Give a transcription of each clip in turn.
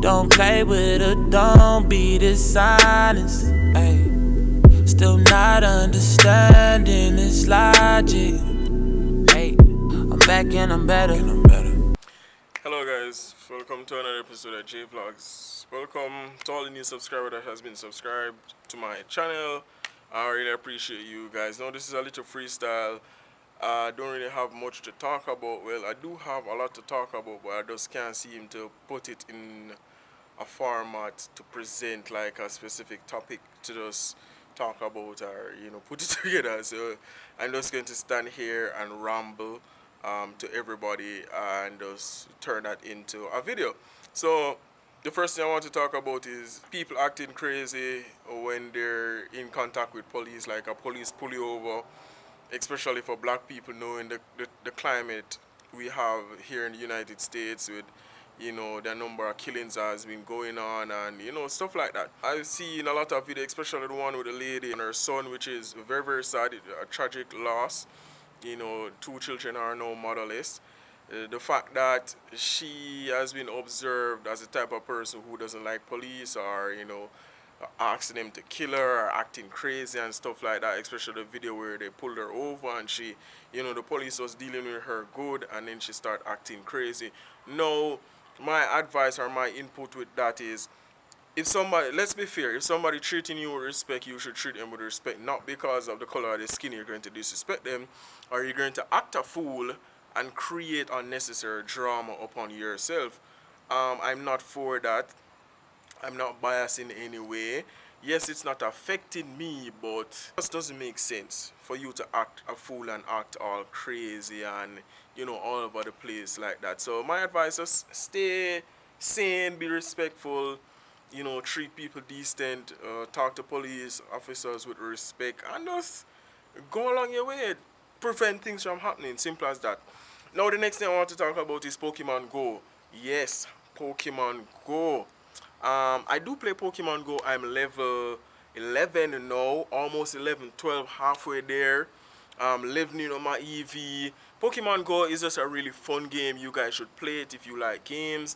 Don't play with her, don't be dishonest. Ay. Still not understanding this logic. Ay. I'm back and I'm better. Hello guys, welcome to another episode of JVLOGS. Welcome to all the new subscribers that has been subscribed to my channel. I really appreciate you guys. Now this is a little freestyle. I don't really have much to talk about. Well, I do have a lot to talk about, but I just can't seem to put it in a format to present like a specific topic to just talk about or put it together. So I'm just going to stand here and ramble to everybody and just turn that into a video. So the first thing I want to talk about is people acting crazy when they're in contact with police, like a police pull you over, especially for black people, knowing the climate we have here in the United States with the number of killings that has been going on and stuff like that. I've seen a lot of videos, especially the one with the lady and her son, which is very, very sad, a tragic loss. Two children are now motherless. The fact that she has been observed as the type of person who doesn't like police or asking them to kill her or acting crazy and stuff like that, especially the video where they pulled her over and she, the police was dealing with her good and then she started acting crazy. No, my advice or my input with that is, if somebody, let's be fair, if somebody treating you with respect, you should treat them with respect, not because of the color of their skin you're going to disrespect them or you're going to act a fool and create unnecessary drama upon yourself. I'm not for that. I'm not biased in any way. Yes, it's not affecting me, but it just doesn't make sense for you to act a fool and act all crazy and all over the place like that. So my advice is stay sane, be respectful, treat people decent, talk to police officers with respect, and just go along your way. Prevent things from happening. Simple as that. Now the next thing I want to talk about is Pokemon Go. Yes, Pokemon Go. I do play Pokemon Go. I'm level 11 now, almost 11, 12, halfway there. Living on my EV. Pokemon Go is just a really fun game. You guys should play it if you like games.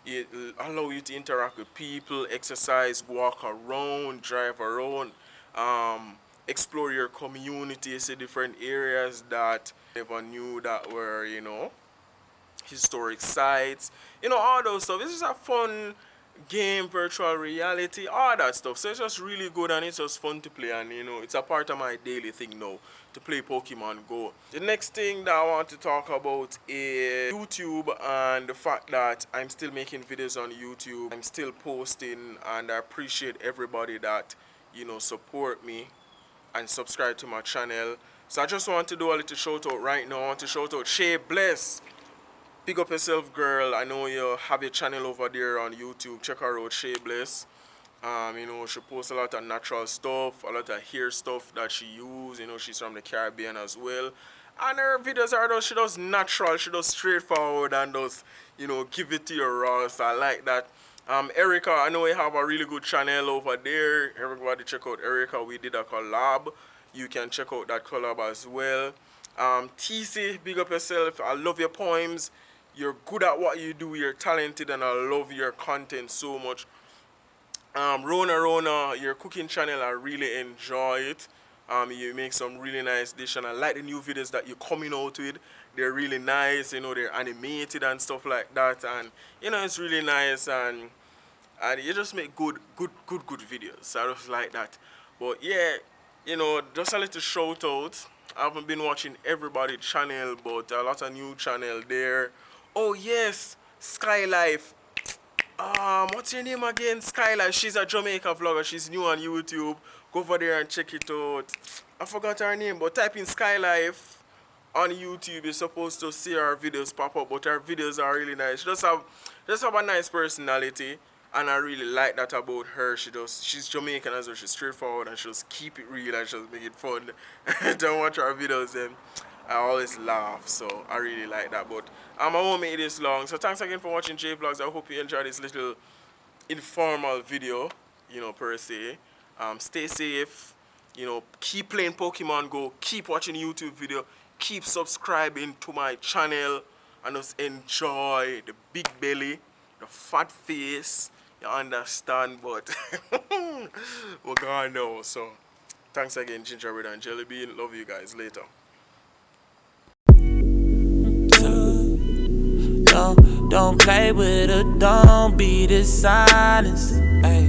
It allows you to interact with people, exercise, walk around, drive around, explore your community, see different areas that never knew that were, historic sites, all those stuff. It's just a fun game, virtual reality, all that stuff. So it's just really good and it's just fun to play, and it's a part of my daily thing now to play Pokemon Go. The next thing that I want to talk about is YouTube and the fact that I'm still making videos on YouTube. I'm still posting, and I appreciate everybody that support me and subscribe to my channel. So I just want to do a little shout out right now. I want to shout out Shay Bless. Pick up yourself, girl. I know you have a channel over there on YouTube. Check her out, Shay Bless. She posts a lot of natural stuff, a lot of hair stuff that she uses. She's from the Caribbean as well. And her videos are she does natural, she does straightforward and does, give it to you raw. So I like that. Erica, I know you have a really good channel over there. Everybody check out Erica. We did a collab. You can check out that collab as well. TC, big up yourself. I love your poems. You're good at what you do. You're talented, and I love your content so much. Rona, your cooking channel, I really enjoy it. You make some really nice dishes, and I like the new videos that you're coming out with. They're really nice. They're animated and stuff like that, and it's really nice, and you just make good videos. I just like that. But yeah, just a little shout out. I haven't been watching everybody's channel, but a lot of new channel there. Oh yes, Skylife. What's your name again? Skylife. She's a Jamaican vlogger. She's new on YouTube. Go over there and check it out. I forgot her name, but type in Skylife on YouTube. You're supposed to see her videos pop up, but her videos are really nice. She just have a nice personality, and I really like that about her. She's Jamaican as well. She's straightforward, and she'll just keep it real and she'll make it fun. Don't watch her videos, and I always laugh, so I really like that. But I won't make this long. So thanks again for watching JVLOGS. I hope you enjoyed this little informal video, per se. Stay safe. Keep playing Pokemon Go. Keep watching YouTube video. Keep subscribing to my channel, and just enjoy the big belly the fat face, you understand, but we're gone now. So thanks again, Gingerbread and Jelly Bean. Love you guys. Later. Don't play with her, don't be dishonest. Ay.